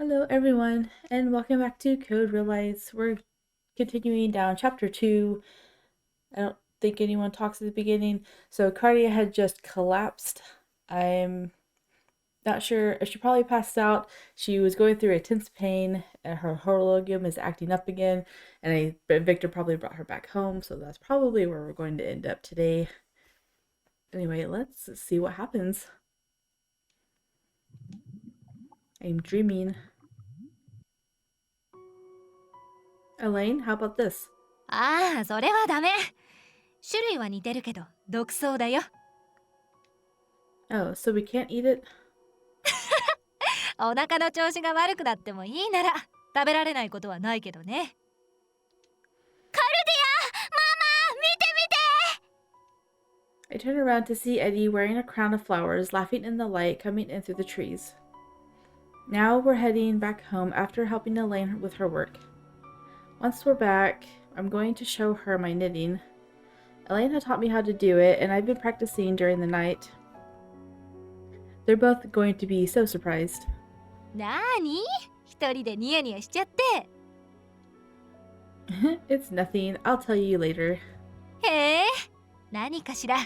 Hello, everyone, and welcome back to Code Realize. We're continuing down chapter 2. I don't think anyone talks at the beginning. So, Cardia had just collapsed. I'm not sure. She probably passed out. She was going through intense pain, and her horologium is acting up again. But Victor probably brought her back home, so that's probably where we're going to end up today. Anyway, let's see what happens. I'm dreaming. Elaine, how about this? ああ、それはダメ。種類は似てるけど、独創だよ。Oh, so we can't eat it? お腹の調子が悪くなってもいいなら、食べられないことはないけどね。カルディア、ママ、見て見て。I turn around to see Eddie wearing a crown of flowers, laughing in the light coming in through the trees. Now we're heading back home after helping Elaine with her work. Once we're back, I'm going to show her my knitting. Elaine had taught me how to do it, and I've been practicing during the night. They're both going to be so surprised. なーに？一人でニヤニヤしちゃって。It's nothing. I'll tell you later. へえ、何かしら。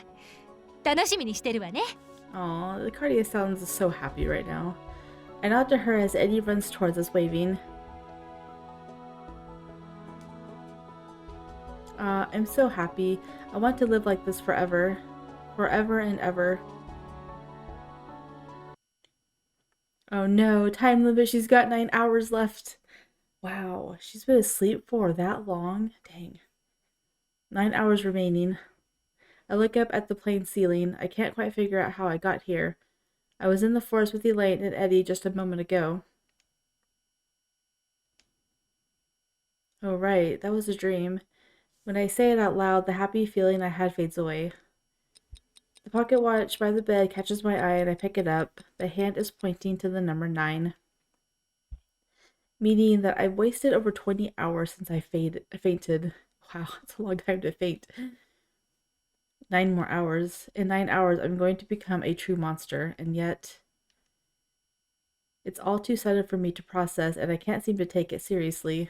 楽しみにしてるわね。Aw, the Cardia sounds so happy right now. I nod to her as Eddie runs towards us, waving. I'm so happy. I want to live like this forever. Forever and ever. Oh no, time limit. She's got 9 hours left. Wow, she's been asleep for that long? Dang. 9 hours remaining. I look up at the plain ceiling. I can't quite figure out how I got here. I was in the forest with Elaine and Eddie just a moment ago. Oh right, that was a dream. When I say it out loud, the happy feeling I had fades away. The pocket watch by the bed catches my eye and I pick it up. The hand is pointing to the number 9. Meaning that I've wasted over 20 hours since I fainted. Wow, it's a long time to faint. 9 more hours. In 9 hours, I'm going to become a true monster, and yet it's all too sudden for me to process, and I can't seem to take it seriously.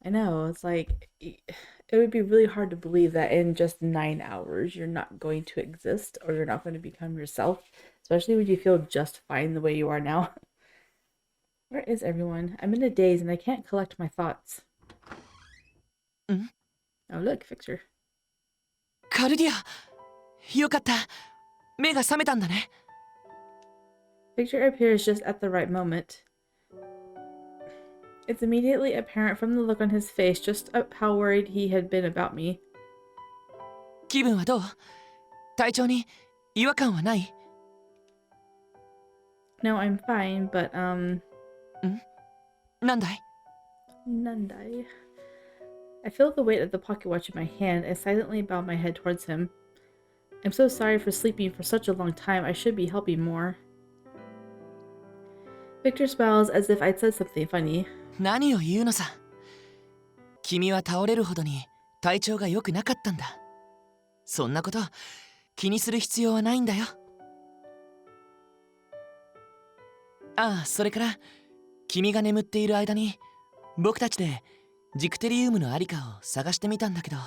I know, it's like, it would be really hard to believe that in just 9 hours you're not going to exist or you're not going to become yourself, especially when you feel just fine the way you are now. Where is everyone? I'm in a daze and I can't collect my thoughts. Mm? Oh, look, Fixer. カルディア、よかった。目が覚めたんだね。Fixer appears just at the right moment. It's immediately apparent from the look on his face just how worried he had been about me. 気分はどう？体調に違和感はない？ No, I'm fine, but, なんだい？ Nandai. I feel the weight of the pocket watch in my hand and silently bow my head towards him. I'm so sorry for sleeping for such a long time. I should be helping more. Victor smiles as if I'd said something funny. 何を言うのさ。君は倒れるほどに体調が良くなかったんだ。そんなこと気にする必要はないんだよ。ああ、それから君が眠っている間に僕たちでジクテリウムのありかを探してみたんだけど。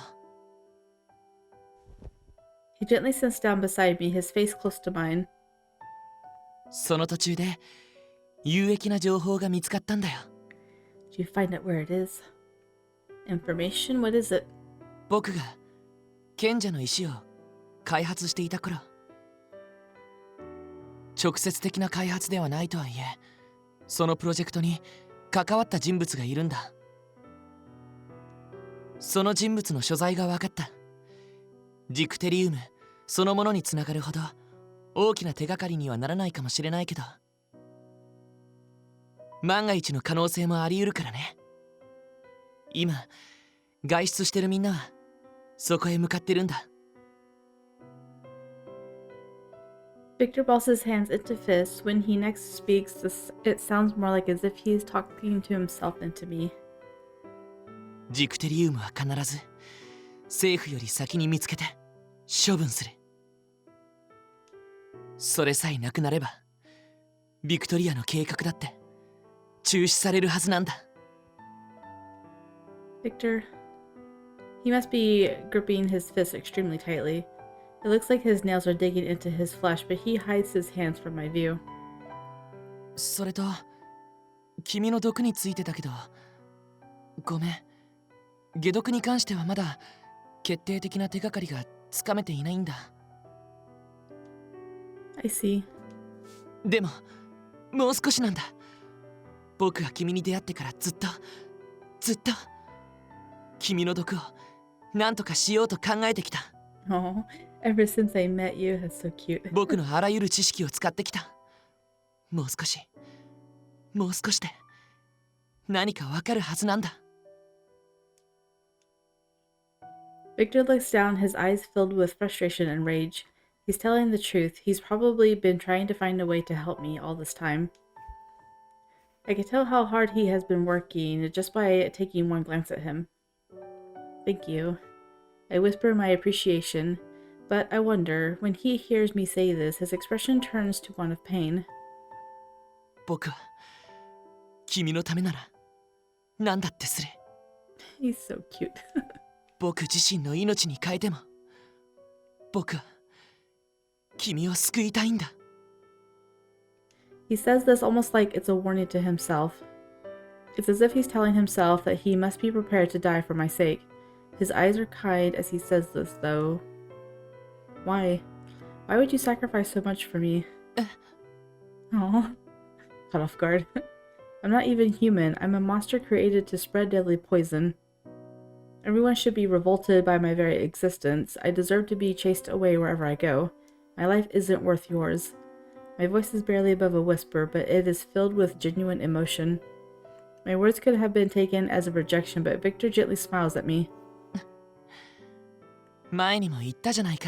He gently sits down beside me, his face close to mine. その途中で有益な情報が見つかったんだよ。Did you find out where it is? Information? What is it? 僕が賢者の石を開発していた頃、直接的な開発ではないとはいえ、そのプロジェクトに関わった人物がいるんだ。その人物の所在が分かった。ジクテリウムそのものにつながるほど大きな手がかりにはならないかもしれないけど、万が一の可能性もあり得るからね。今外出してるみんなはそこへ向かってるんだ。Victor balls his hands into fists. When he next speaks, it sounds more like as if he's talking to himself than to me. ジクテリウムは必ず政府より先に見つけて処分する。それさえなくなればビクトリアの計画だって中止されるはずなんだ。 Victor, he must be gripping his fist extremely tightly. It looks like his nails are digging into his flesh, but he hides his hands from my view. それと君の毒についてだけど、ごめん。解毒に関してはまだ決定的な手がかりがつかめていないんだ。 I see. でももう少しなんだ。僕が君に出会ってからずっと君の毒を何とかしようと考えてきた。 Oh, ever since I met you, that's so cute. 僕のあらゆる知識を使ってきた。もう少しで何かわかるはずなんだ。 Victor looks down, his eyes filled with frustration and rage. He's telling the truth. He's probably been trying to find a way to help me all this time. I can tell how hard he has been working just by taking one glance at him. Thank you. I whisper my appreciation, but I wonder, when he hears me say this, his expression turns to one of pain. 僕は君のためなら何だってする。 He's so cute. 僕自身の命に変えても僕は君を救いたいんだ。 He says this almost like it's a warning to himself. It's as if he's telling himself that he must be prepared to die for my sake. His eyes are kind as he says this, though. Why? Why would you sacrifice so much for me? Oh, caught off guard. I'm not even human. I'm a monster created to spread deadly poison. Everyone should be revolted by my very existence. I deserve to be chased away wherever I go. My life isn't worth yours. My voice is barely above a whisper, but it is filled with genuine emotion. My words could have been taken as a rejection, but Victor gently smiles at me. 前にも言ったじゃないか。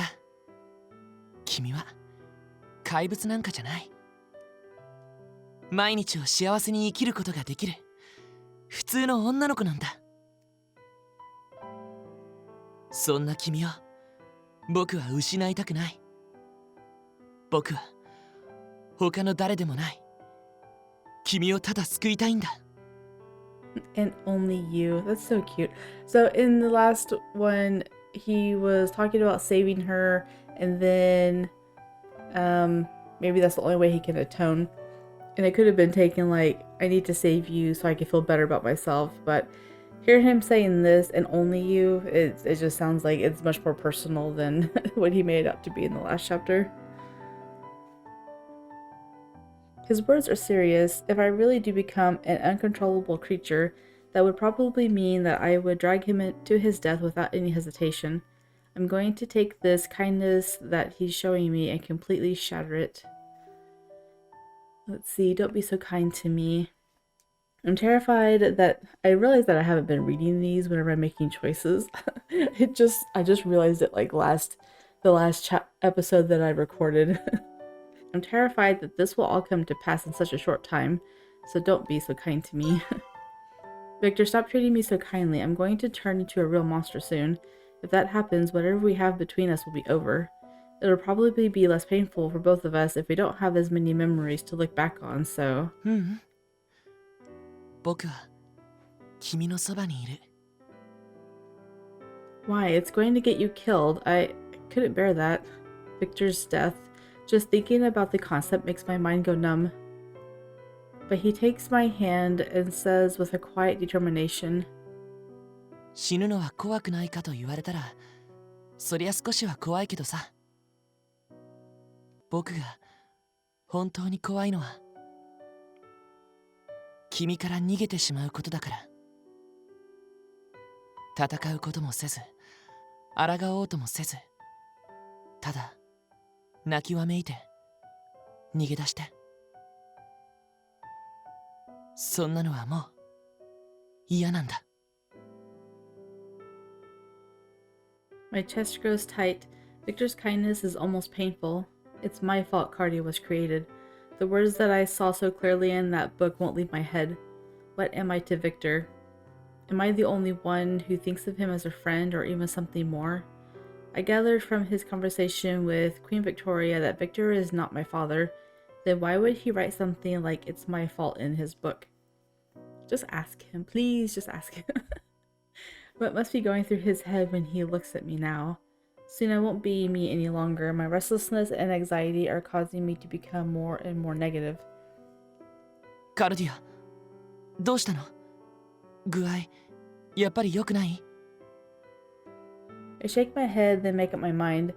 君は怪物なんかじゃない。毎日を幸せに生きることができる普通の女の子なんだ。そんな君を僕は失いたくない。僕は他の誰でもない。君をただ救いたいんだ。 And only you. That's so cute. So in the last one, he was talking about saving her, and then maybe that's the only way he can atone. And it could have been taken like, I need to save you so I can feel better about myself. But hear him saying this and only you, it just sounds like it's much more personal than what he made it out to be in the last chapter. His words are serious. If I really do become an uncontrollable creature, that would probably mean that I would drag him to his death without any hesitation. I'm going to take this kindness that he's showing me and completely shatter it. Let's see, don't be so kind to me. I'm terrified that I realize that I haven't been reading these whenever I'm making choices. I just realized it like the last episode that I recorded. I'm terrified that this will all come to pass in such a short time, so don't be so kind to me. Victor, stop treating me so kindly. I'm going to turn into a real monster soon. If that happens, whatever we have between us will be over. It'll probably be less painful for both of us if we don't have as many memories to look back on, so... 僕は君のそばにいる。 Why? It's going to get you killed. I couldn't bear that. Victor's death. Just thinking about the concept makes my mind go numb. But he takes my hand and says with a quiet determination, 死ぬのは怖くないかと言われたら、そりゃ少しは怖いけどさ。僕が本当に怖いのは、君から逃げてしまうことだから。戦うこともせず、抗おうともせず、ただ泣きわめいて逃げ出して。そんなのはもう嫌なんだ。 My chest grows tight. Victor's kindness is almost painful. It's my fault Cardia was created. The words that I saw so clearly in that book won't leave my head. What am I to Victor? Am I the only one who thinks of him as a friend or even something more? I gathered from his conversation with Queen Victoria that Victor is not my father. Then why would he write something like it's my fault in his book? Just ask him. Please just ask him. What must be going through his head when he looks at me now? Soon I won't be me any longer. My restlessness and anxiety are causing me to become more and more negative. カルディア、どうしたの？具合、やっぱり良くない？ I shake my head, then make up my mind.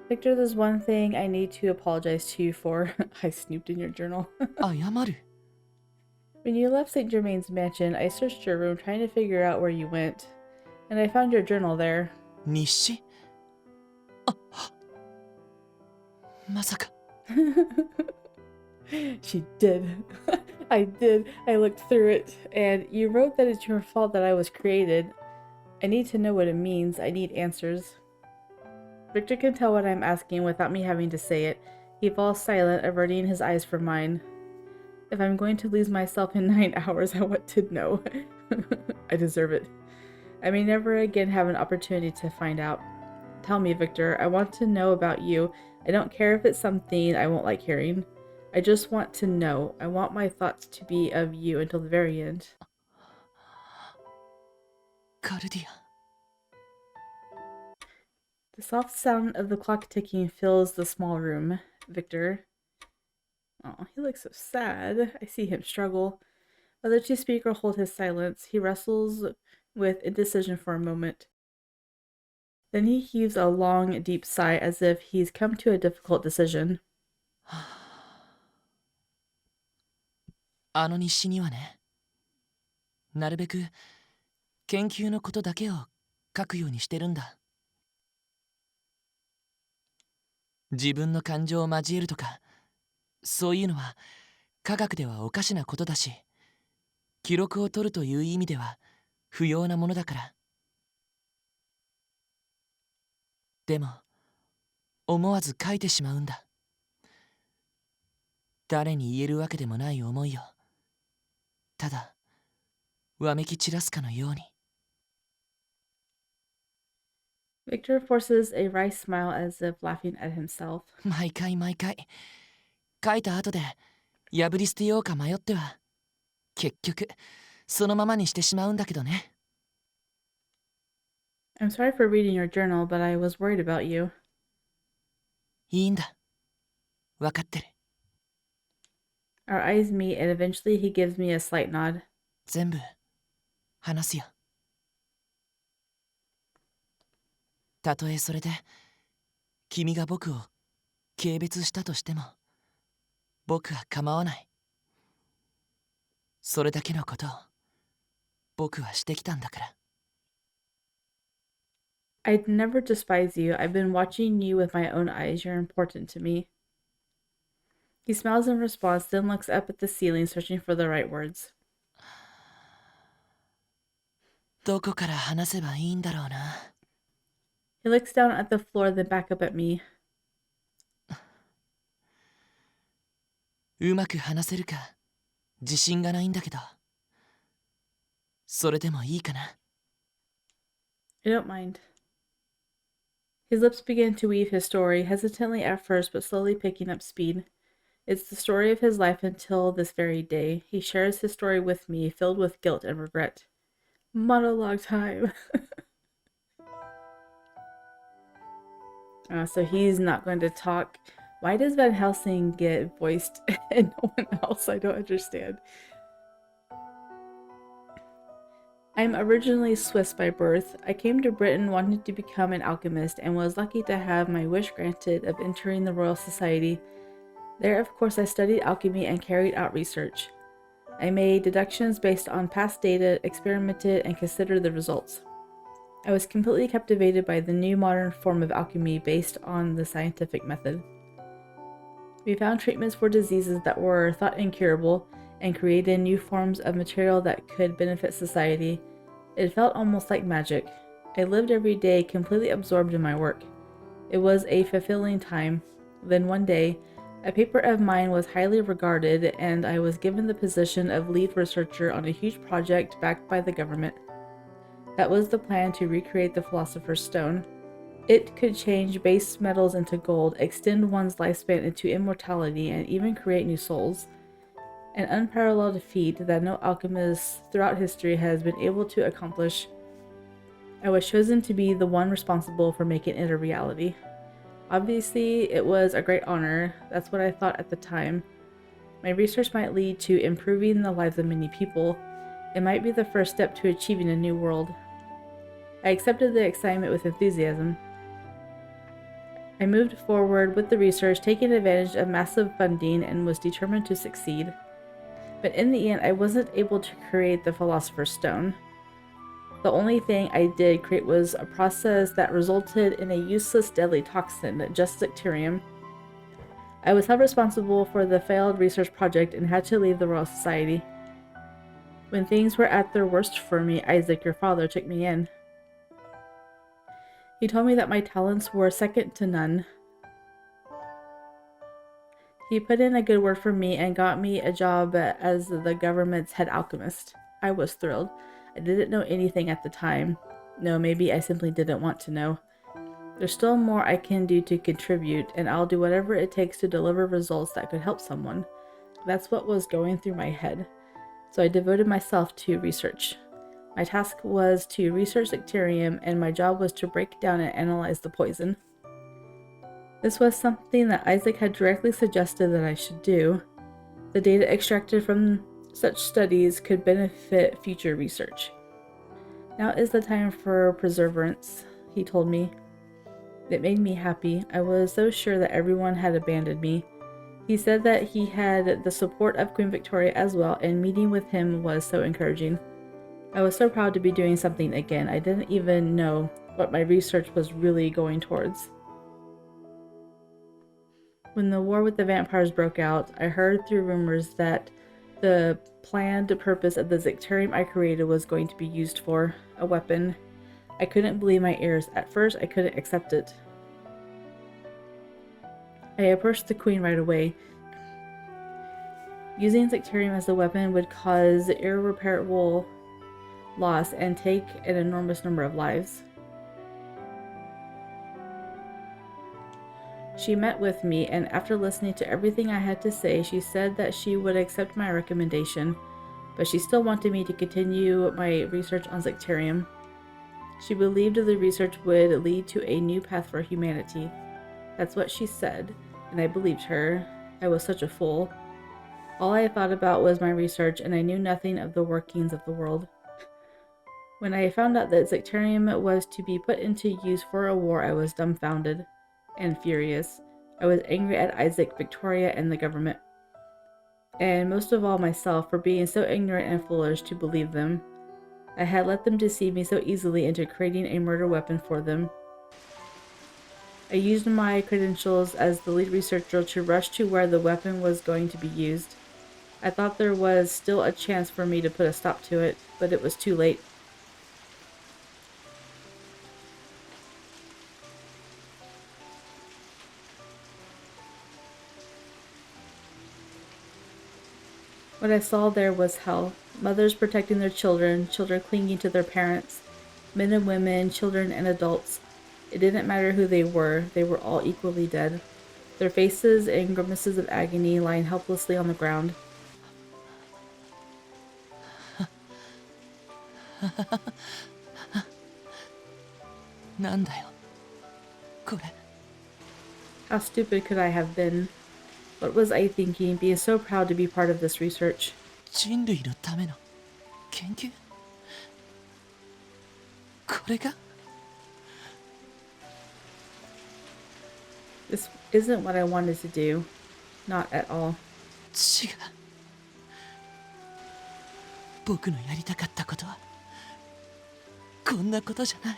Victor, there's one thing I need to apologize to you for. I snooped in your journal. 謝る？ When you left St. Germain's mansion, I searched your room trying to figure out where you went. And I found your journal there. 日誌？あ、まさか。She did. I did. I looked through it. And you wrote that it's your fault that I was created. I need to know what it means. I need answers. Victor can tell what I'm asking without me having to say it. He falls silent, averting his eyes from mine. If I'm going to lose myself in 9 hours, I want to know. I deserve it. I may never again have an opportunity to find out. Tell me, Victor. I want to know about you. I don't care if it's something I won't like hearing. I just want to know. I want my thoughts to be of you until the very end. カルディア。 The soft sound of the clock ticking fills the small room. Victor. Oh, he looks so sad. I see him struggle. Whether to speak or hold his silence, he wrestles with indecision for a moment. Then he heaves a long, deep sigh as if he's come to a difficult decision. あの日誌にはね、なるべく研究のことだけを書くようにしてるんだ。自分の感情を交えるとか、そういうのは科学ではおかしなことだし、記録を取るという意味では不要なものだから。でも思わず書いてしまうんだ。誰に言えるわけでもない思いを、ただわめき散らすかのように。 Victor forces a wry smile as if laughing at himself. 毎回書いた後で破り捨てようか迷っては結局そのままにしてしまうんだけどね。 I'm sorry for reading your journal, but I was worried about you. いいんだ。わかってる。 Our eyes meet, and eventually he gives me a slight nod. 全部話すよ。たとえそれで君が僕を軽蔑したとしても僕は構わない。それだけのことを僕はしてきたんだから。 I'd never despise you. I've been watching you with my own eyes. You're important to me. He smiles in response, then looks up at the ceiling, searching for the right words. どこから話せばいいんだろうな。 He looks down at the floor, then back up at me. うまく話せるか自信がないんだけど、それでもいいかな。 I don't mind. His lips begin to weave his story, hesitantly at first, but slowly picking up speed. It's the story of his life until this very day. He shares his story with me, filled with guilt and regret. Monologue time. So he's not going to talk. Why does Van Helsing get voiced and no one else? I don't understand. I'm originally Swiss by birth. I came to Britain wanting to become an alchemist and was lucky to have my wish granted of entering the Royal Society. There, of course, I studied alchemy and carried out research. I made deductions based on past data, experimented, and considered the results. I was completely captivated by the new modern form of alchemy based on the scientific method. We found treatments for diseases that were thought incurable and created new forms of material that could benefit society. It felt almost like magic. I lived every day completely absorbed in my work. It was a fulfilling time. Then one day, a paper of mine was highly regarded and I was given the position of lead researcher on a huge project backed by the government. That was the plan to recreate the Philosopher's Stone. It could change base metals into gold, extend one's lifespan into immortality, and even create new souls. an unparalleled feat that no alchemist throughout history has been able to accomplish. I was chosen to be the one responsible for making it a reality. Obviously, it was a great honor. That's what I thought at the time. My research might lead to improving the lives of many people. It might be the first step to achieving a new world. I accepted the excitement with enthusiasm. I moved forward with the research, taking advantage of massive funding, and was determined to succeed. But in the end, I wasn't able to create the Philosopher's Stone. The only thing I did create was a process that resulted in a useless deadly toxin, just Zecterium. I was held responsible for the failed research project and had to leave the Royal Society. When things were at their worst for me, Isaac, your father, took me in. He told me that my talents were second to none. He put in a good word for me and got me a job as the government's head alchemist. I was thrilled. I didn't know anything at the time. No, maybe I simply didn't want to know. There's still more I can do to contribute, and I'll do whatever it takes to deliver results that could help someone. That's what was going through my head. So I devoted myself to research. My task was to research Zecterium, and my job was to break down and analyze the poison. This was something that Isaac had directly suggested that I should do. The data extracted from such studies could benefit future research. Now is the time for perseverance, he told me. It made me happy. I was so sure that everyone had abandoned me. He said that he had the support of Queen Victoria as well, and meeting with him was so encouraging. I was so proud to be doing something again. I didn't even know what my research was really going towards. When the war with the vampires broke out, I heard through rumors that the planned purpose of the Zecterium I created was going to be used for a weapon. I couldn't believe my ears. At first, I couldn't accept it. I approached the queen right away. Using Zecterium as a weapon would cause irreparable loss and take an enormous number of lives. She met with me, and after listening to everything I had to say, she said that she would accept my recommendation, but she still wanted me to continue my research on Zecterium. She believed the research would lead to a new path for humanity. That's what she said, and I believed her. I was such a fool. All I thought about was my research, and I knew nothing of the workings of the world. When I found out that Zecterium was to be put into use for a war, I was dumbfounded and furious. I was angry at Isaac, Victoria, and the government. And most of all myself for being so ignorant and foolish to believe them. I had let them deceive me so easily into creating a murder weapon for them. I used my credentials as the lead researcher to rush to where the weapon was going to be used. I thought there was still a chance for me to put a stop to it, but it was too late. What I saw there was hell. Mothers protecting their children, children clinging to their parents, men and women, children and adults. It didn't matter who they were all equally dead. Their faces and grimaces of agony lying helplessly on the ground. How stupid could I have been? What was I thinking, being so proud to be part of this research? 人類のための研究？これが？ This isn't what I wanted to do. Not at all. 違う。僕のやりたかったことはこんなことじゃない。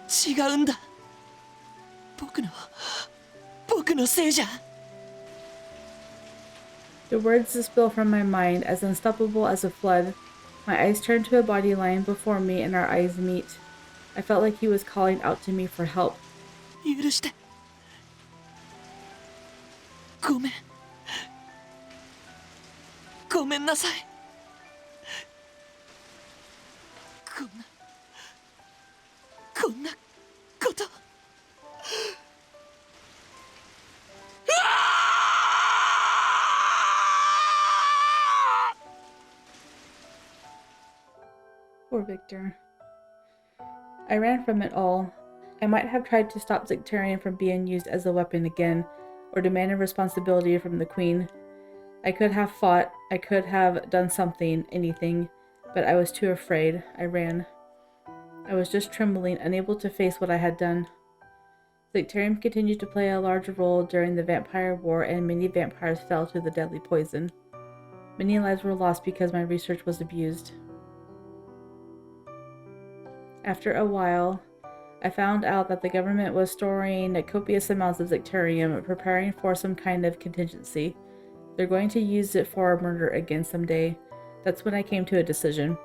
違うんだ。僕のせいじゃ。The words spill from my mind, as unstoppable as a flood. My eyes turn to a body lying before me, and our eyes meet. I felt like he was calling out to me for help. 許して。ごめん。ごめんなさい。こんなこと。Poor Victor. I ran from it all. I might have tried to stop Zicterium from being used as a weapon again, or demanded responsibility from the Queen. I could have fought, I could have done something, anything, but I was too afraid. I ran. I was just trembling, unable to face what I had done. Zicterium continued to play a large role during the Vampire War, and many vampires fell to the deadly poison. Many lives were lost because my research was abused. After a while, I found out that the government was storing copious amounts of Zicterium, preparing for some kind of contingency. They're going to use it for a murder again someday. That's when I came to a decision.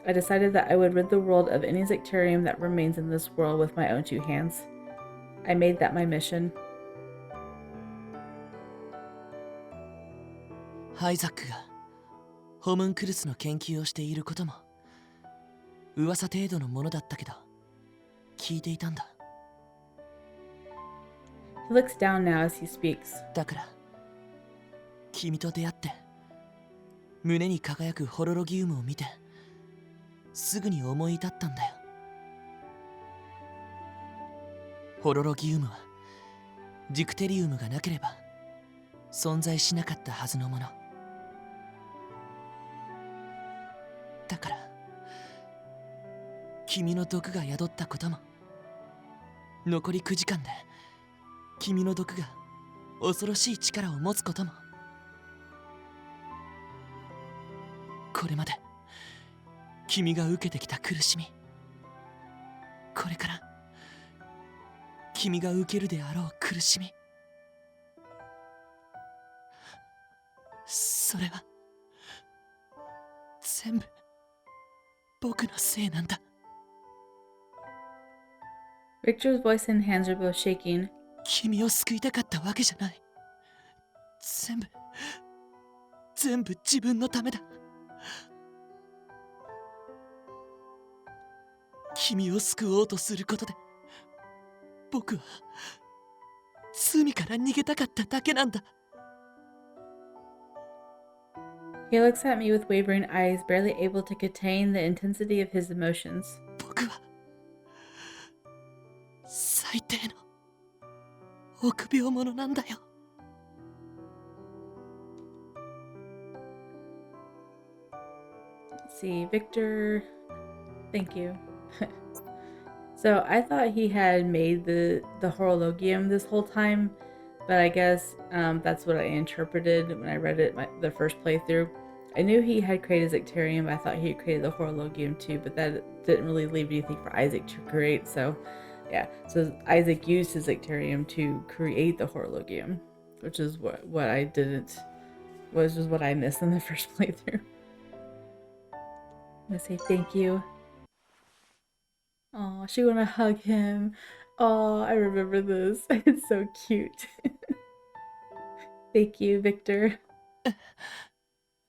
I decided that I would rid the world of any Zicterium that remains in this world with my own two hands. I made that my mission. ハイザックがホムンクルスの研究をしていることも噂程度のものだったけど聞いていたんだ。 He looks down now as he speaks. だから君と出会って胸に輝くホロロギウムを見てすぐに思い立ったんだよ。ホロロギウムはジクテリウムがなければ存在しなかったはずのものだから君の毒が宿ったことも残り9時間で君の毒が恐ろしい力を持つこともこれまで君が受けてきた苦しみこれから君が受けるであろう苦しみそれは全部僕のせいなんだ。 Victor's voice and hands are both shaking. 君を救いたかったわけじゃない。全部自分のためだ。君を救おうとすることで僕は罪から逃げたかっただけなんだ。 He looks at me with wavering eyes, barely able to contain the intensity of his emotions. 僕は最低の臆病者なんだよ。 Let's see, Victor, thank you. So I thought he had made the Horologium this whole time, but I guess that's what I interpreted when I read it the first playthrough. I knew he had created Zicterium, I thought he had created the Horologium too, but that didn't really leave anything for Isaac to create, so yeah. So Isaac used his Zicterium to create the Horologium, which is what I didn't, was just what I missed in the first playthrough. I'm gonna say thank you. Oh, she wanna hug him. Oh, I remember this. It's so cute. Thank you, Victor.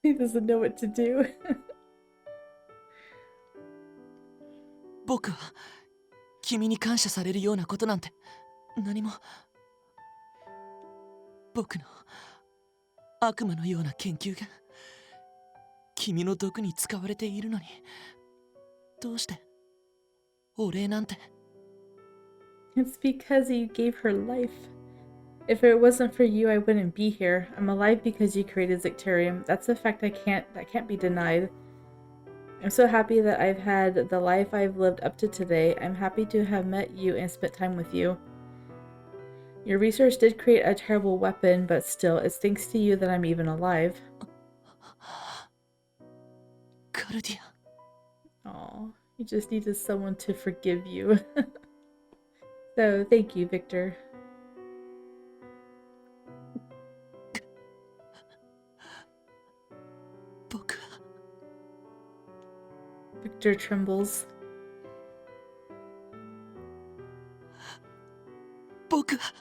He doesn't know what to do. 僕は君に感謝されるようなことなんて何も。僕の悪魔のような研究が君の毒に使われているのにどうしてお礼なんて。 It's because you gave her life. If it wasn't for you, I wouldn't be here. I'm alive because you created Zicterium. That's a fact that can't be denied. I'm so happy that I've had the life I've lived up to today. I'm happy to have met you and spent time with you. Your research did create a terrible weapon, but still, it's thanks to you that I'm even alive. Cardia. Aw, you just needed someone to forgive you. So, thank you, Victor. Victor trembles. 僕は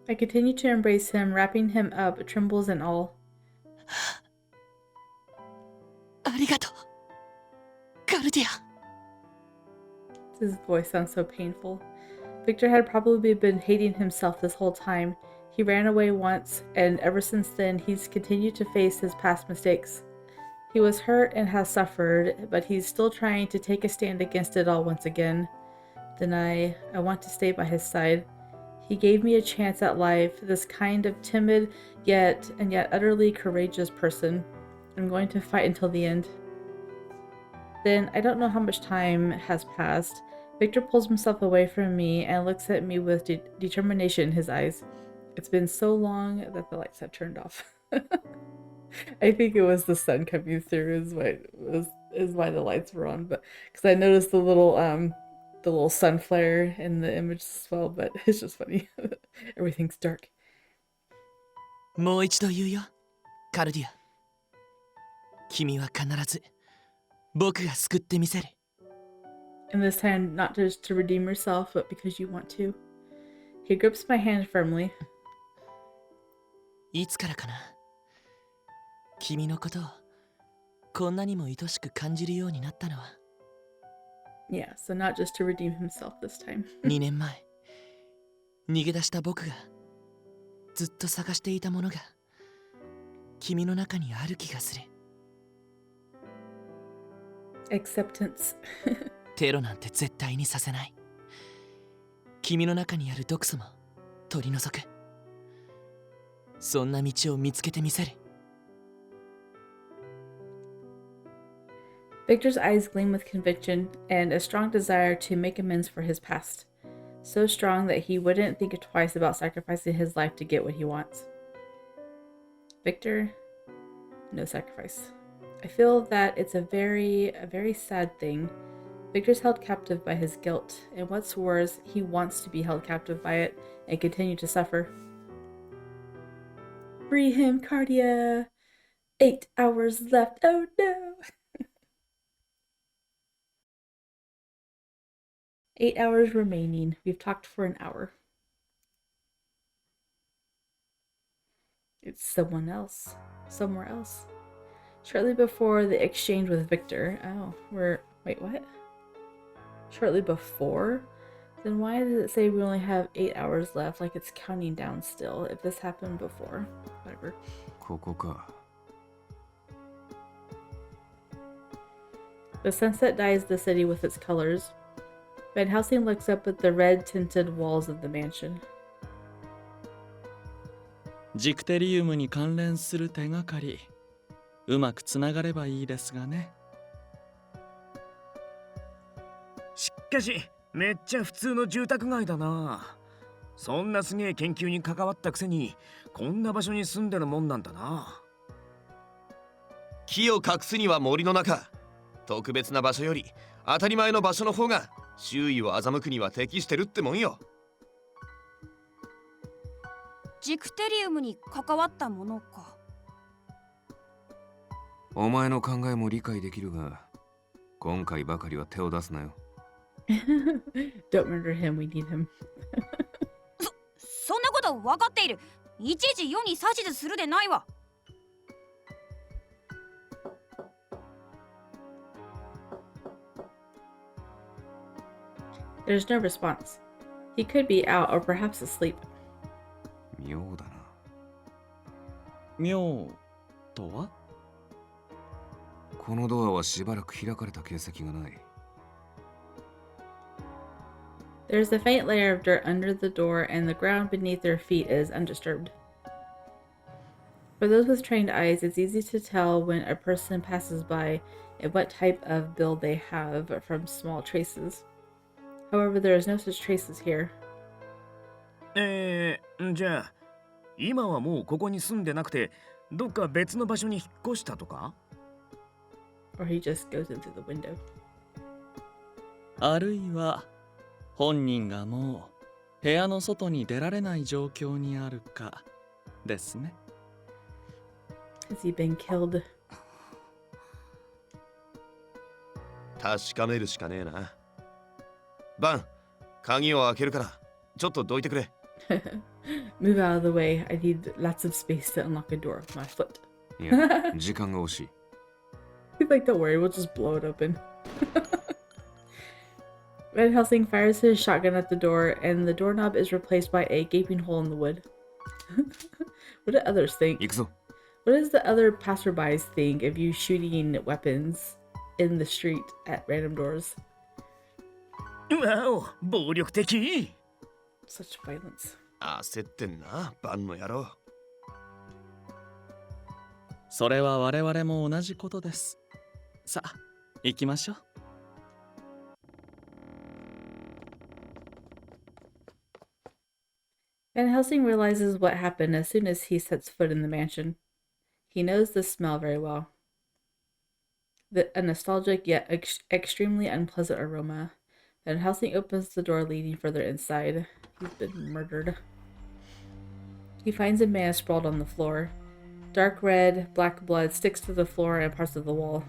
I continue to embrace him, wrapping him up, trembles and all. ありがとうカルディア。 His voice sounds so painful. Victor had probably been hating himself this whole time. He ran away once, and ever since then, he's continued to face his past mistakes. He was hurt and has suffered, but he's still trying to take a stand against it all once again. Then I want to stay by his side. He gave me a chance at life, this kind of timid yet utterly courageous person. I'm going to fight until the end. Then, I don't know how much time has passed. Victor pulls himself away from me and looks at me with determination in his eyes. It's been so long that the lights have turned off. I think it was the sun coming through is why the lights were on, but because I noticed the little sun flare in the image as well, but it's just funny. Everything's dark. もう一度言うよ、カルディア。君は必ず僕が救ってみせる。And this time, not just to redeem yourself, but because you want to. He grips my hand firmly. いつからかな、君のことをこんなにも愛しく感じるようになったのは。Yeah, so not just to redeem himself this time. 2年前、逃げ出した僕がずっと探していたものが君の中にある気がする。Acceptance. テロなんて絶対にさせない。君の中にある毒素も取り除く。そんな道を見つけてみせる。Victor's eyes gleam with conviction and a strong desire to make amends for his past. So strong that he wouldn't think twice about sacrificing his life to get what he wants. Victor, no sacrifice. I feel that it's a very sad thing. Victor's held captive by his guilt, and what's worse, he wants to be held captive by it and continue to suffer. Free him, Cardia! 8 hours left. Oh no! 8 hours remaining. We've talked for an hour. It's someone else. Somewhere else. Shortly before the exchange with Victor. Oh, wait, what? Shortly before? Then why does it say we only have 8 hours left? Like it's counting down still. If this happened before. Whatever. ここか。 The sunset dyes the city with its colors. Van Helsing looks up at the red-tinted walls of the mansion. ジクテリウムに関連する手がかり、うまくつながればいいですがね。しかし、めっちゃ普通の住宅街だな。そんなすげえ研究に関わったくせに、こんな場所に住んでるもんなんだな。木を隠すには森の中。特別な場所より当たり前の場所の方が周囲を欺くには適してるってもんよ。ジクテリウムに関わったものか。お前の考えも理解できるが、今回ばかりは手を出すなよ。Don't murder him, we need him. そんなこと分かっている。いちいち世に指図するでないわ。There's no response. He could be out or perhaps asleep. 妙だな。妙とは？このドアはしばらく開かれた形跡がない。There's a faint layer of dirt under the door and the ground beneath their feet is undisturbed. For those with trained eyes, it's easy to tell when a person passes by and what type of build they have from small traces. However, there is no such traces here. じゃあ、今はもうここに住んでなくて、どっか別の場所に引っ越したとか？ Or he just goes in through the window. あるいは本人がもう部屋の外に出られない状況にあるかですね。Has he been killed? 確かめるしかねえな。バン、鍵を開けるからちょっとどいてくれ。Move out of the way. I need lots of space to unlock a door with my foot. いや、時間が惜しい。He's like, don't worry, we'll just blow it open. Van Helsing fires his shotgun at the door, and the doorknob is replaced by a gaping hole in the wood. What do others think? 行くぞ。What is the other passerbys think of you shooting weapons in the street at random doors? わお、暴力的。 Such violence. 焦ってんな、バンの野郎。それは我々も同じことです。さあ、行きましょう。Van Helsing realizes what happened as soon as he sets foot in the mansion. He knows the smell very well. A nostalgic yet extremely unpleasant aroma. Van Helsing opens the door leading further inside. He's been murdered. He finds a man sprawled on the floor. Dark red, black blood sticks to the floor and parts of the wall.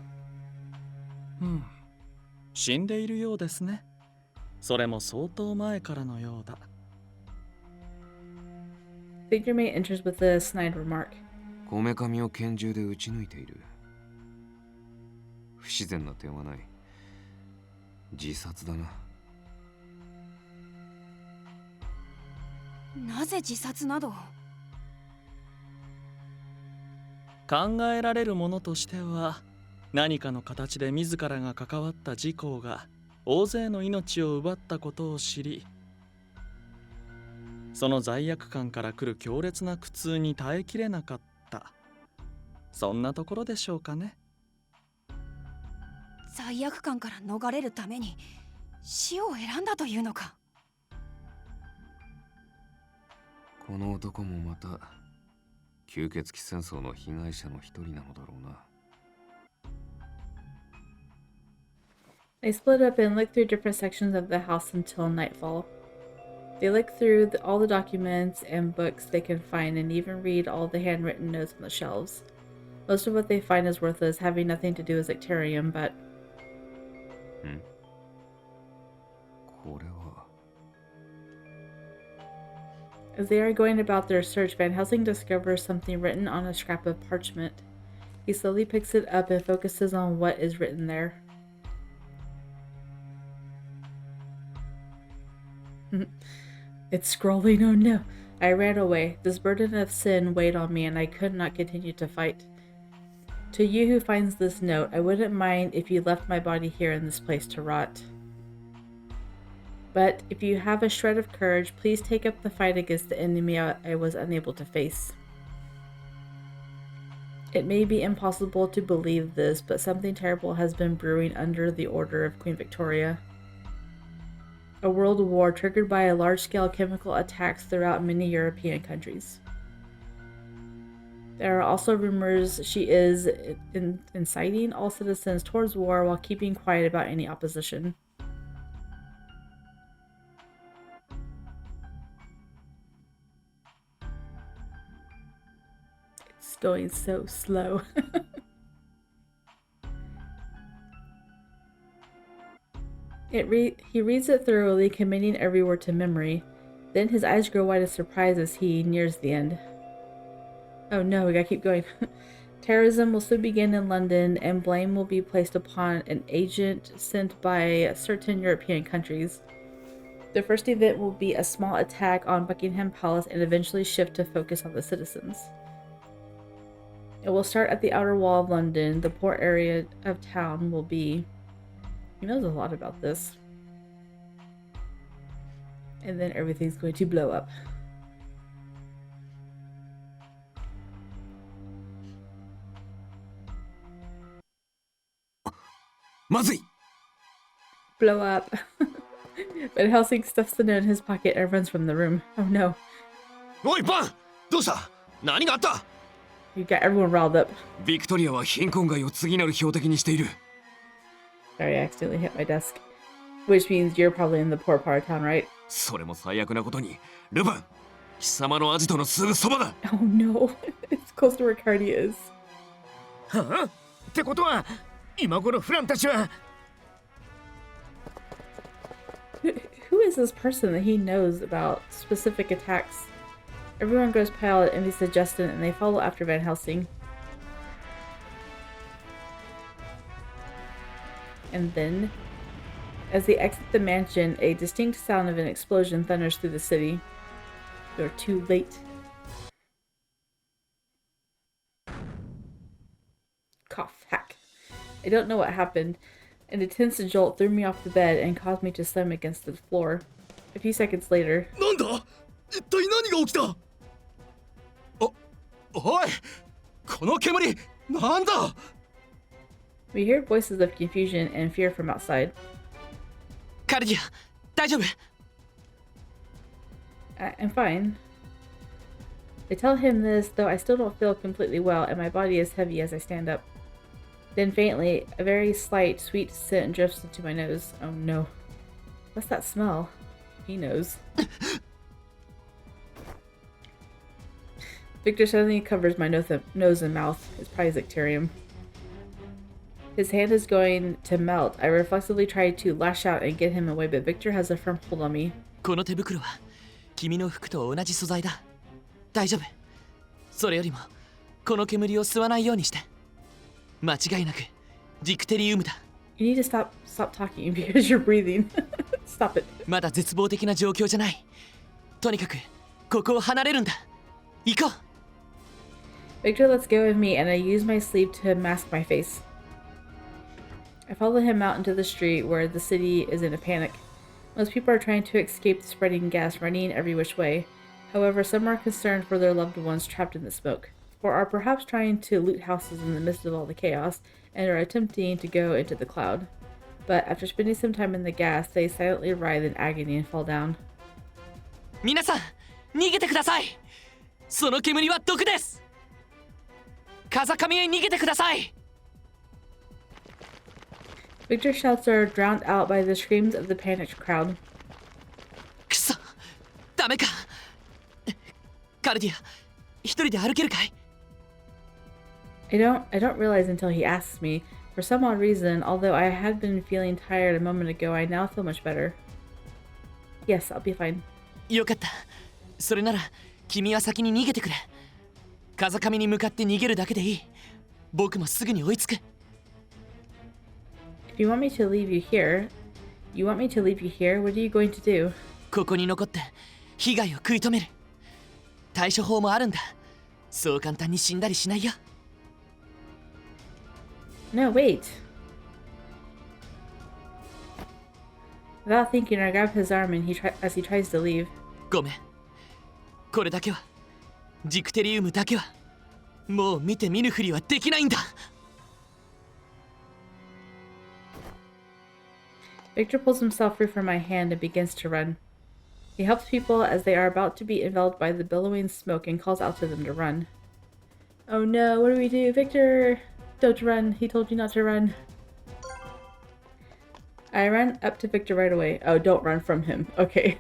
死んでいるようですね。それも相当前からのようだ。Figure mate enters with a snide remark. こめかみを拳銃で撃ち抜いている。不自然な点はない。自殺だな。なぜ自殺など。考えられるものとしては、何かの形で自らが関わった事項が大勢の命を奪ったことを知り、その罪悪感から来る強烈な苦痛に耐えきれなかった。そんなところでしょうかね。罪悪感から逃れるために死を選んだというのか。この男もまた吸血鬼戦争の被害者の一人なのだろうな。They split up and look through different sections of the house until nightfall. They look through all the documents and books they can find and even read all the handwritten notes on the shelves. Most of what they find is worthless, having nothing to do with Sectarium, but... これは... As they are going about their search, Van Helsing discovers something written on a scrap of parchment. He slowly picks it up and focuses on what is written there. It's scrolling, oh no. I ran away. This burden of sin weighed on me and I could not continue to fight. To you who finds this note, I wouldn't mind if you left my body here in this place to rot. But if you have a shred of courage, please take up the fight against the enemy I was unable to face. It may be impossible to believe this, but something terrible has been brewing under the order of Queen Victoria. A world war triggered by a large-scale chemical attacks throughout many European countries. There are also rumors she is inciting all citizens towards war while keeping quiet about any opposition. It's going so slow. He reads it thoroughly, committing every word to memory. Then his eyes grow wide with surprise as he nears the end. Oh no, we gotta keep going. Terrorism will soon begin in London, and blame will be placed upon an agent sent by certain European countries. The first event will be a small attack on Buckingham Palace and eventually shift to focus on the citizens. It will start at the outer wall of London. The poor area of town will be... He knows a lot about this. And then everything's going to blow up. Blow up. But Helsing stuffs the note in his pocket and runs from the room. Oh no. Oi, Ban! どうした?何があった? You got everyone riled up. ビクトリアは貧困街を次なる標的にしている。 Sorry, I accidentally hit my desk. Which means you're probably in the poor part of town, right? それも最悪なことに、ルヴァン、貴様のアジトのすぐそばだ。Oh no. It's close to where Cardia is. はあ?ってことは、今頃フランたちは。Who is this person that he knows about specific attacks? Everyone goes pale at Envy's suggestion and they follow after Van Helsing. And then, as they exit the mansion, a distinct sound of an explosion thunders through the city. You're too late. Cough, hack. I don't know what happened. An intense jolt threw me off the bed and caused me to slam against the floor. A few seconds later, なんだ一体何が起きたおいこの煙なんだ we heard voices of confusion and fear from outside. カルディア大丈夫 I'm fine. I tell him this, though I still don't feel completely well and my body is heavy as I stand up. Then faintly, a very slight, sweet scent drifts into my nose. Oh no. What's that smell? He knows. Victor suddenly covers my nose and mouth. It's probably Zicterium. His hand is going to melt. I reflexively try to lash out and get him away, but Victor has a firm hold on me. この手袋は君の服と同じ素材だ大丈夫それよりもこの煙を吸わないようにして間違いなくジクテリウムだ You need to stop talking because you're breathing. Stop it. まだ絶望的な状況じゃないとにかくここを離れるんだ行こう Victor lets go of me and I use my sleeve to mask my face. I follow him out into the street where the city is in a panic. Most people are trying to escape the spreading gas, running every which way. However, some are concerned for their loved ones trapped in the smoke, or are perhaps trying to loot houses in the midst of all the chaos, and are attempting to go into the cloud. But after spending some time in the gas, they silently writhe in agony and fall down. 皆さん逃げてくださいその煙は毒です風上へ逃げてください Victor's shouts are drowned out by the screams of the panicked crowd. くそダメかカルディア一人で歩けるかい I don't realize until he asks me. For some odd reason, although I had been feeling tired a moment ago, I now feel much better. Yes, I'll be fine. よかったそれなら君は先に逃げてくれ風上に向かって逃げるだけでいい僕もすぐに追いつく If you want me to leave you here, what are you going to do? ここに残って被害を食い止める対処法もあるんだそう簡単に死んだりしないよ No, wait. Without thinking, I grab his arm and as he tries to leave. ごめんこれだけはジクテリウムだけはもう見て見ぬふりはできないんだ Victor pulls himself free from my hand and begins to run. He helps people as they are about to be enveloped by the billowing smoke and calls out to them to run. Oh no, what do we do? Victor! Don't run. He told you not to run. I run up to Victor right away. Oh, don't run from him. Okay.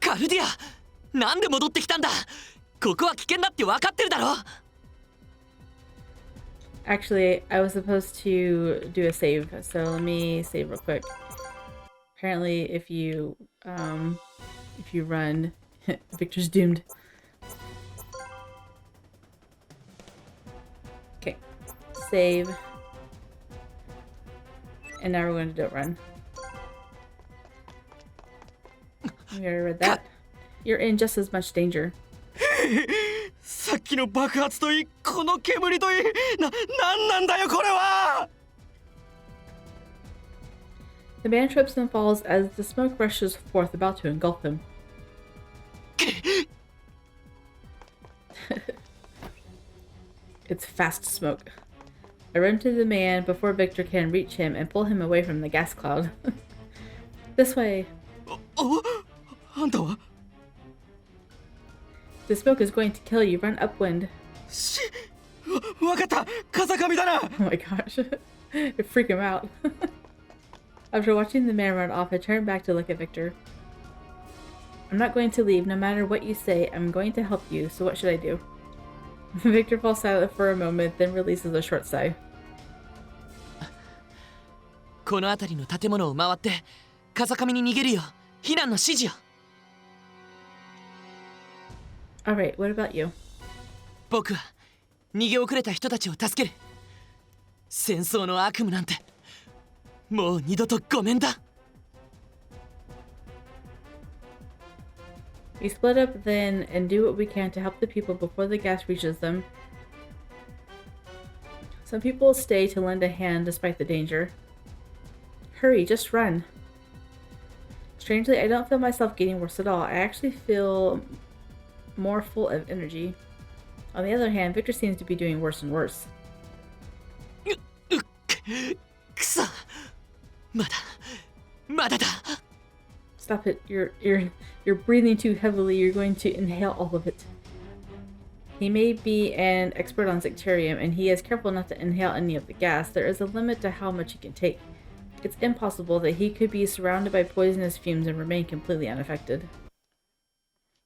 カルディアなんで戻ってきたんだここは危険だって分かってるだろ Actually, I was supposed to do a save, so let me save real quick. Apparently, if you run, Victor's doomed. Okay, save. And now we're going to don't run. We already read that. You're in just as much danger. さっきの爆発といいこの煙といいなんなんだよこれは The man trips and falls as the smoke rushes forth, about to engulf him. It's fast smoke. I run to the man before Victor can reach him and pull him away from the gas cloud. This way. あんたは The smoke is going to kill you. Run upwind. わかった風上だな Oh my gosh. It freaked him out. After watching the man run off, I turned back to look at Victor. I'm not going to leave. No matter what you say, I'm going to help you. So what should I do? Victor falls silent for a moment, then releases a short sigh. この辺りの建物を回って風上に逃げるよ避難の指示よ Alright, what about you? 僕は逃げ遅れた人たちを助ける戦争の悪夢なんてもう二度とごめんだ We split up then and do what we can to help the people before the gas reaches them. Some people stay to lend a hand despite the danger. Hurry, just run. Strangely, I don't feel myself getting worse at all. I actually feel more full of energy. On the other hand, Victor seems to be doing worse and worse. くそまだだ Stop it. You're breathing too heavily. You're going to inhale all of it. He may be an expert on Zicterium, and he is careful not to inhale any of the gas. There is a limit to how much he can take. It's impossible that he could be surrounded by poisonous fumes and remain completely unaffected.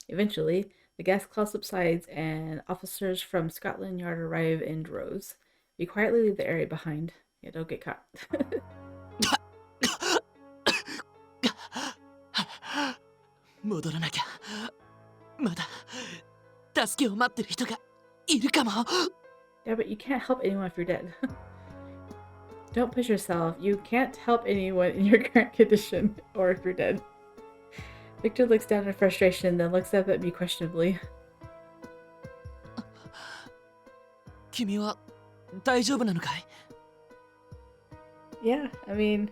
Eventually, the gas cloud subsides and officers from Scotland Yard arrive in droves. We quietly leave the area behind. Yeah, don't get caught. 戻らなきゃまだ助けを待ってる人がいるかも Yeah, but you can't help anyone if you're dead. Don't push yourself. You can't help anyone in your current condition, or if you're dead. Victor looks down in frustration, then looks up at me questionably. 君は大丈夫なのかい Yeah, I mean,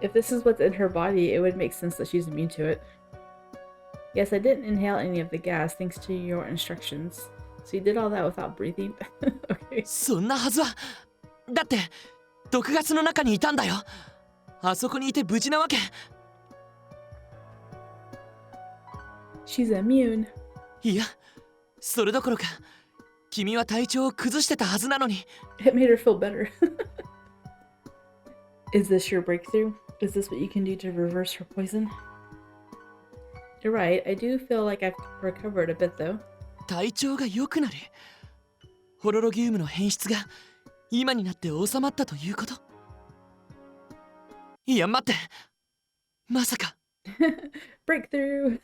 if this is what's in her body, it would make sense that she's immune to it. Yes, I didn't inhale any of the gas thanks to your instructions. So you did all that without breathing? Okay. そんなはずはだって毒ガスの中にいたんだよあそこにいて無事なわけ She's immune. いやそれどころか君は体調を崩してたはずなのに It made her feel better. Is this your breakthrough? Is this what you can do to reverse her poison? You're right, I do feel like I've recovered a bit though. 体調が良くなるホロロギウムの変質が今になって収まったということいや待ってまさか Breakthrough!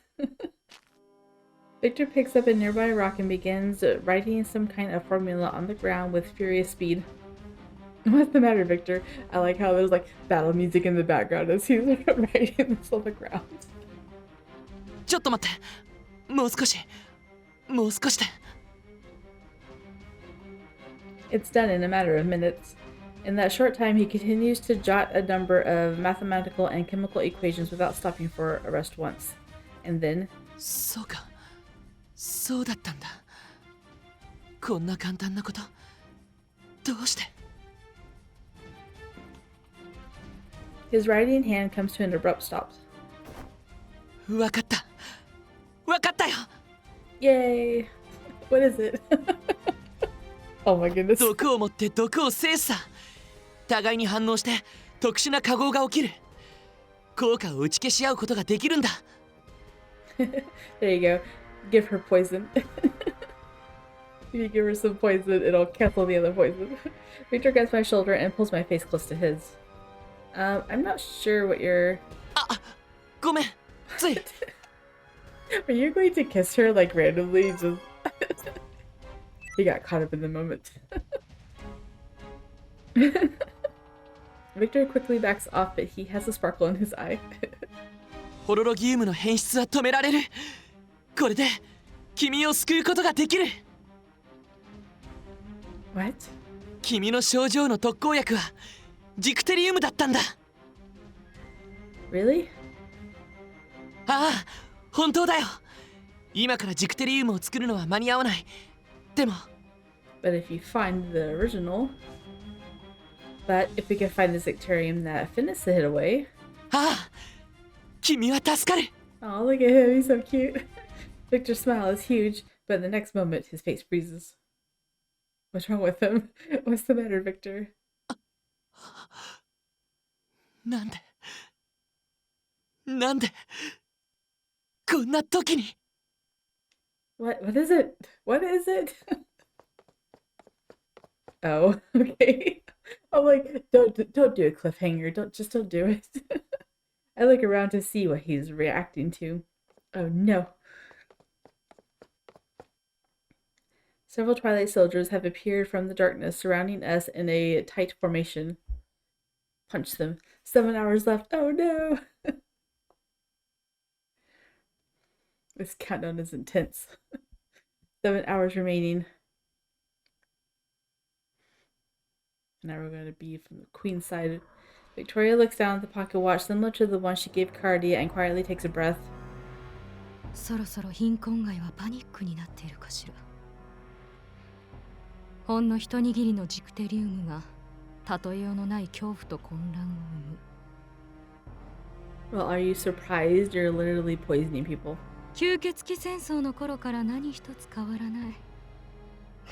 Victor picks up a nearby rock and begins writing some kind of formula on the ground with furious speed. What's the matter, Victor? I like how there's like battle music in the background as he's writing this on the ground. ちょっと待ってもう少しで It's done in a matter of minutes. In that short time, he continues to jot a number of mathematical and chemical equations without stopping for a rest once. And then... そうかそうだったんだこんな簡単なことどうして his writing hand comes to an abrupt stop. わかったよ Yay! What is it? Oh my goodness. 毒を持って毒を制すさ互いに反応して特殊な化合が起きる効果を打ち消し合うことができるんだ There you go. Give her poison. If you give her some poison, it'll cancel the other poison. Victor grabs my shoulder and pulls my face close to his. I'm not sure what you're... あごめんつい Are you going to kiss her like randomly? Just... He got caught up in the moment. Victor quickly backs off, but he has a sparkle in his eye. ホロロギウムの変質は止められるこれで君を救うことができる What? 君の症状の特効薬はジクテリウムだったんだ Really? ああ本当だよ今からジクテリウムを作るのは間に合わないでも But if you find the original... But if we can find the Zicterium that Finis hid away... ああ君は助かる Oh, look at him, he's so cute. Victor's smile is huge, but in the next moment, his face freezes. What's wrong with him? What's the matter, Victor? なんでこんな時に What is it? What is it? Oh, okay. I'm like, don't do a cliffhanger. Don't do it. I look around to see what he's reacting to. Oh no. Several Twilight soldiers have appeared from the darkness, surrounding us in a tight formation. Punch them. 7 hours left. Oh no. This countdown is intense. 7 hours remaining. Now we're going to be from the queen's side. Victoria looks down at the pocket watch similar to the one she gave Cardia and quietly takes a breath. そろそろ貧困街はパニックになっているかしら。ほんの一握りのジクテリウムが例えようのない恐怖と混乱を生む。 Well, are you surprised? You're literally poisoning people. 吸血鬼戦争の頃から何一つ変わらない。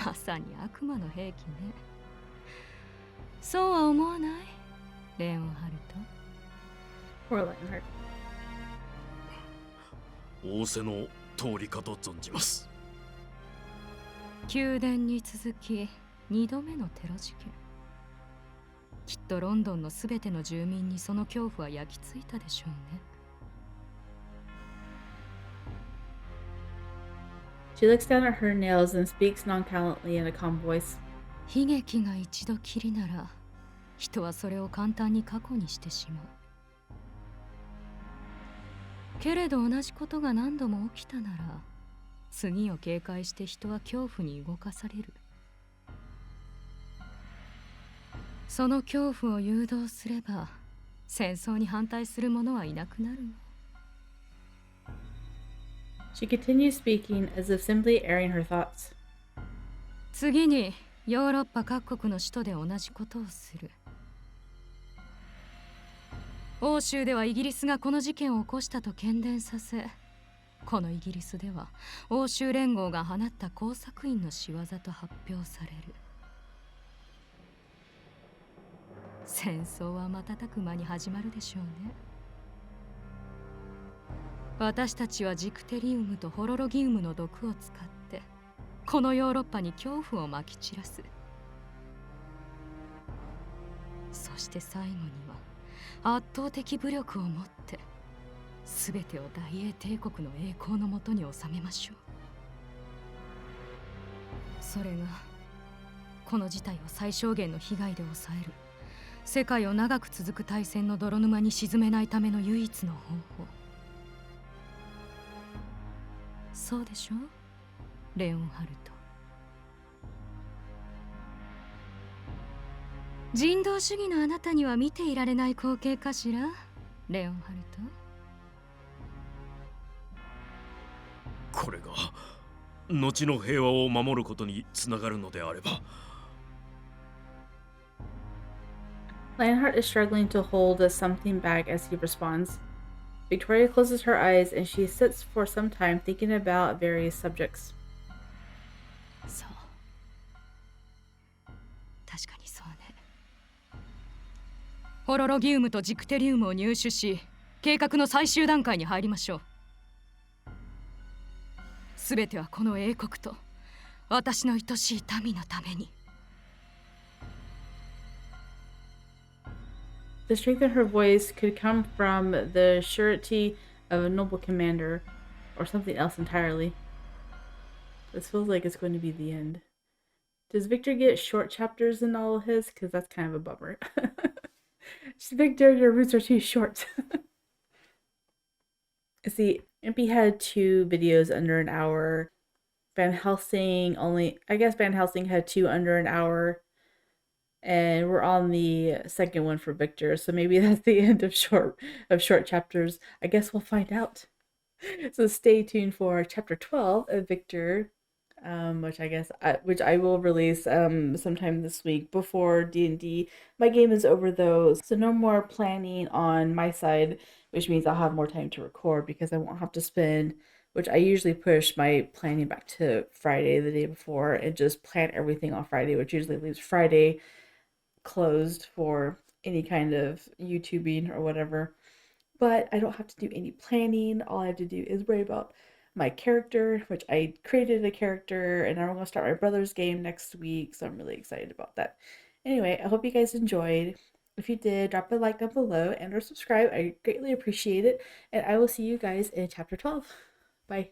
まさに悪魔の兵器ね。そうは思わないレオンハルト。 Poor Lionheart. 仰せの通りかと存じます。宮殿に続き2度目のテロ事件。きっとロンドンのすべての住民にその恐怖は焼き付いたでしょうね。She looks down at her nails and speaks nonchalantly in a calm voice. 悲劇が一度きりなら人はそれを簡単に過去にしてしまう。けれど同じことが何度も起きたなら次を警戒して人は恐怖に動かされる。その恐怖を誘導すれば戦争に反対する者はいなくなるの。 She continues speaking as if simply airing her thoughts. 次にヨーロッパ各国の首都で同じことをする。欧州ではイギリスがこの事件を起こしたと喧伝させ、このイギリスでは欧州連合が放った工作員の仕業と発表される。戦争は瞬く間に始まるでしょうね。私たちはジクテリウムとホロロギウムの毒を使ってこのヨーロッパに恐怖をまき散らす。そして最後には圧倒的武力を持って全てを大英帝国の栄光のもとに収めましょう。それがこの事態を最小限の被害で抑える、世界を長く続く大戦の泥沼に沈めないための唯一の方法。そうでしょう、レオンハルト。人道主義のあなたには見ていられない光景かしら、レオンハルト。これが後の平和を守ることにつながるのであれば。 Lionheart is struggling to hold something back as he responds. Victoria closes her eyes and she sits for some time thinking about various subjects. そう、確かにそうね。ホロロギウムとジクテリウムを入手し、計画の最終段階に入りましょう。すべてはこの英国と私の愛しい民のために。 The strength in her voice could come from the surety of a noble commander or something else entirely. This feels like it's going to be the end. Does Victor get short chapters in all of his? Because that's kind of a bummer. Victor, your roots are too short. See, MP had 2 videos under an hour. Van Helsing I guess Van Helsing had 2 under an hour. And we're on the second one for Victor, so maybe that's the end of short chapters. I guess we'll find out. So stay tuned for chapter 12 of Victor, which I will release sometime this week before D&D. My game is over though, so no more planning on my side, which means I'll have more time to record because I won't have to spend, which I usually push my planning back to Friday the day before and just plan everything on Friday, which usually leaves Friday closed for any kind of YouTubing or whatever. But I don't have to do any planning. All I have to do is worry about my character, which I created a character, and I'm going to start my brother's game next week, so I'm really excited about that. Anyway, I hope you guys enjoyed. If you did, drop a like down below and or subscribe. I greatly appreciate it, and I will see you guys in chapter 12. Bye.